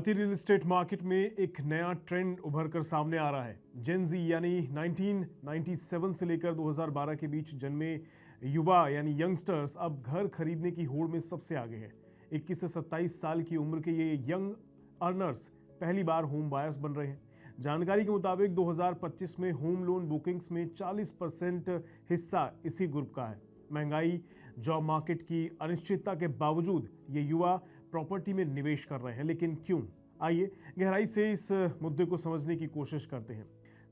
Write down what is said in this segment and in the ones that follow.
भारतीय real estate market में एक नया ट्रेंड उभर कर सामने आ रहा है। जेन जी यानी 1997 से लेकर 2012 के बीच जन्मे युवा यानी यंगस्टर्स अब घर खरीदने की होड़ में सबसे आगे हैं। 21 से 27 साल की उम्र के ये यंग अर्नर्स पहली बार होम बायर्स बन रहे हैं। जानकारी के मुताबिक 2025 में होम लोन बुकिंग्स में 40% हिस्सा इसी ग्रुप का है। महंगाई, जॉब मार्केट की अनिश्चितता के बावजूद ये युवा प्रॉपर्टी में निवेश कर रहे हैं, लेकिन क्यों? आइए गहराई से इस मुद्दे को समझने की कोशिश करते हैं।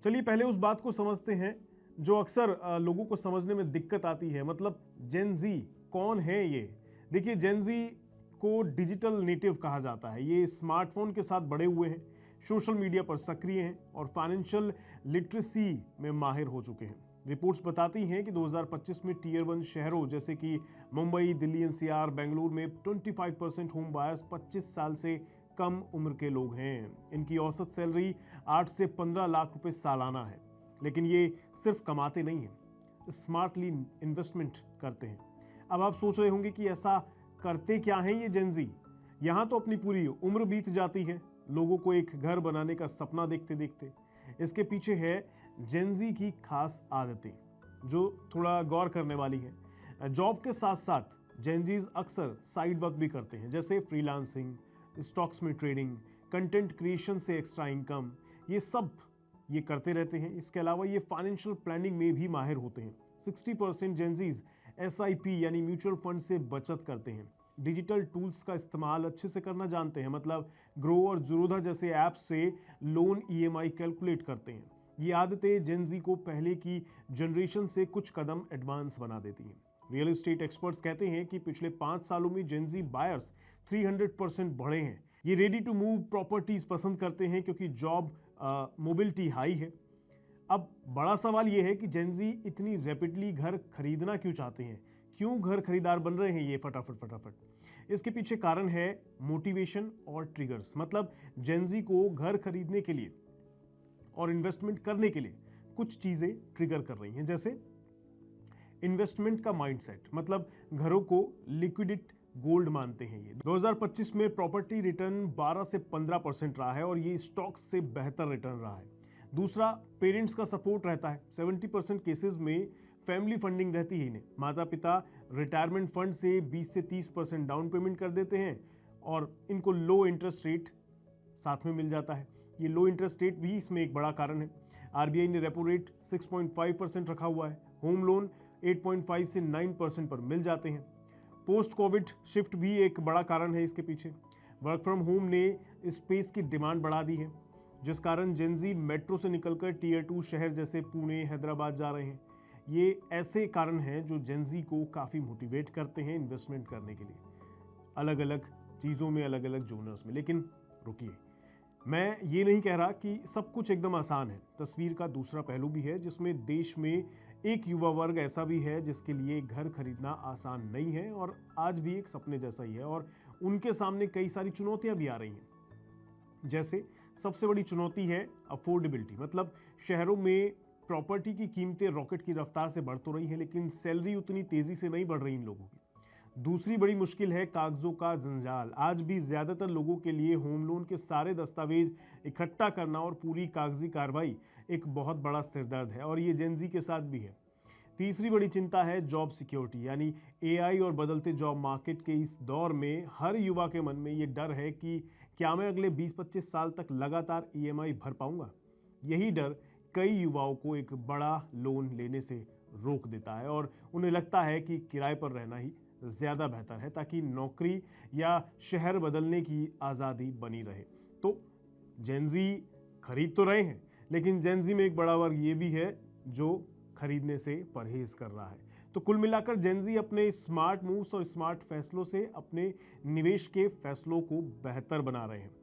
चलिए पहले उस बात को समझते हैं जो अक्सर लोगों को समझने में दिक्कत आती है, मतलब जेन जी कौन है ये? देखिए, जेन जी को डिजिटल नेटिव कहा जाता है। ये स्मार्टफोन के साथ बड़े हुए हैं, सोशल मीडिया पर सक्रिय हैं और फाइनेंशियल लिटरेसी में माहिर हो चुके हैं। रिपोर्ट्स बताती हैं कि 2025 में टीयर 1 शहरों जैसे कि मुंबई, दिल्ली, एनसीआर, बेंगलुरु में 25% होम बायर्स 25 साल से कम उम्र के लोग हैं। इनकी औसत सैलरी 8 से 15 लाख रुपए सालाना है। लेकिन ये सिर्फ कमाते नहीं हैं, स्मार्टली इन्वेस्टमेंट करते हैं। अब आप सोच रहे होंगे कि ऐसा करते क्या हैं ये जेन जी? यहाँ तो अपनी पूरी उम्र बीत जाती है लोगों को एक घर बनाने का सपना देखते देखते। इसके पीछे है जेन जी की खास आदतें जो थोड़ा गौर करने वाली है। जॉब के साथ साथ जेन जीज अक्सर साइड वर्क भी करते हैं, जैसे फ्रीलांसिंग, स्टॉक्स में ट्रेडिंग, कंटेंट क्रिएशन से एक्स्ट्रा इनकम, ये सब ये करते रहते हैं। इसके अलावा ये फाइनेंशियल प्लानिंग में भी माहिर होते हैं। 60% जेन जीज एसआईपी यानी म्यूचुअल फंड से बचत करते हैं। डिजिटल टूल्स का इस्तेमाल अच्छे से करना जानते हैं, मतलब ग्रो और ज़रोधा जैसे ऐप्स से लोन ईएमआई कैलकुलेट करते हैं। ये आदतें जेन जी को पहले की जनरेशन से कुछ कदम एडवांस बना देती हैं। रियल एस्टेट एक्सपर्ट्स कहते हैं कि पिछले 5 सालों में जेन जी बायर्स 300% बढ़े हैं। ये रेडी टू मूव प्रॉपर्टीज पसंद करते हैं क्योंकि जॉब मोबिलिटी हाई है। अब बड़ा सवाल यह है कि जेन जी इतनी रैपिडली घर खरीदना क्यों चाहते हैं? क्यों घर खरीदार बन रहे हैं ये फटाफट? इसके पीछे कारण है मोटिवेशन और ट्रिगर्स। मतलब जेन जी को घर खरीदने के लिए और इन्वेस्टमेंट करने के लिए कुछ चीजें ट्रिगर कर रही हैं, जैसे इन्वेस्टमेंट का माइंडसेट, मतलब घरों को लिक्विडिट गोल्ड मानते हैं। ये 2025 में प्रॉपर्टी रिटर्न 12 से 15% रहा है और ये स्टॉक्स से बेहतर रिटर्न रहा है। दूसरा, पेरेंट्स का सपोर्ट रहता है। 70% केसेस में फैमिली फंडिंग रहती है इन्हें। माता पिता रिटायरमेंट फंड से 20 से 30% डाउन पेमेंट कर देते हैं और इनको लो इंटरेस्ट रेट साथ में मिल जाता है। ये लो इंटरेस्ट रेट भी इसमें एक बड़ा कारण है। आरबीआई ने रेपो रेट 6.5% रखा हुआ है। होम लोन 8.5 से 9% पर मिल जाते हैं। पोस्ट कोविड शिफ्ट भी एक बड़ा कारण है इसके पीछे। वर्क फ्रॉम होम ने स्पेस की डिमांड बढ़ा दी है, जिस कारण जेन जी मेट्रो से निकलकर टीयर 2 शहर जैसे पुणे, हैदराबाद जा रहे हैं। ये ऐसे कारण हैं जो जेन जी को काफ़ी मोटिवेट करते हैं इन्वेस्टमेंट करने के लिए, अलग अलग चीज़ों में, अलग अलग जोनर्स में। लेकिन रुकिए, मैं ये नहीं कह रहा कि सब कुछ एकदम आसान है। तस्वीर का दूसरा पहलू भी है, जिसमें देश में एक युवा वर्ग ऐसा भी है जिसके लिए घर खरीदना आसान नहीं है और आज भी एक सपने जैसा ही है, और उनके सामने कई सारी चुनौतियां भी आ रही हैं। जैसे सबसे बड़ी चुनौती है अफोर्डेबिलिटी, मतलब शहरों में प्रॉपर्टी की कीमतें रॉकेट की रफ्तार से बढ़ तो रही है, लेकिन सैलरी उतनी तेजी से नहीं बढ़ रही इन लोगों की। दूसरी बड़ी मुश्किल है कागजों का जंजाल। आज भी ज्यादातर लोगों के लिए होम लोन के सारे दस्तावेज इकट्ठा करना और पूरी कागजी कार्रवाई एक बहुत बड़ा सिरदर्द है, और ये जेन जी के साथ भी है। तीसरी बड़ी चिंता है जॉब सिक्योरिटी, यानी एआई और बदलते जॉब मार्केट के इस दौर में हर युवा के मन में ये डर है कि क्या मैं अगले 20-25 साल तक लगातार ईएमआई भर पाऊंगा। यही डर कई युवाओं को एक बड़ा लोन लेने से रोक देता है और उन्हें लगता है कि किराए पर रहना ही ज़्यादा बेहतर है, ताकि नौकरी या शहर बदलने की आज़ादी बनी रहे। तो जेन जी खरीद तो रहे हैं, लेकिन जेन जी में एक बड़ा वर्ग ये भी है जो खरीदने से परहेज कर रहा है। तो कुल मिलाकर जेन जी अपने स्मार्ट मूव्स और स्मार्ट फैसलों से अपने निवेश के फैसलों को बेहतर बना रहे हैं।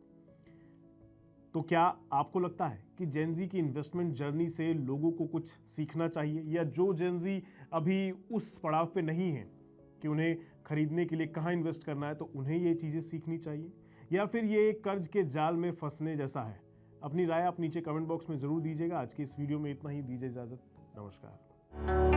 तो क्या आपको लगता है कि जेन जी की इन्वेस्टमेंट जर्नी से लोगों को कुछ सीखना चाहिए, या जो जेन जी अभी उस पड़ाव पे नहीं है कि उन्हें खरीदने के लिए कहाँ इन्वेस्ट करना है, तो उन्हें ये चीज़ें सीखनी चाहिए, या फिर ये एक कर्ज के जाल में फंसने जैसा है? अपनी राय आप नीचे कमेंट बॉक्स में ज़रूर दीजिएगा। आज की इस वीडियो में इतना ही। दीजिए इजाज़त। नमस्कार।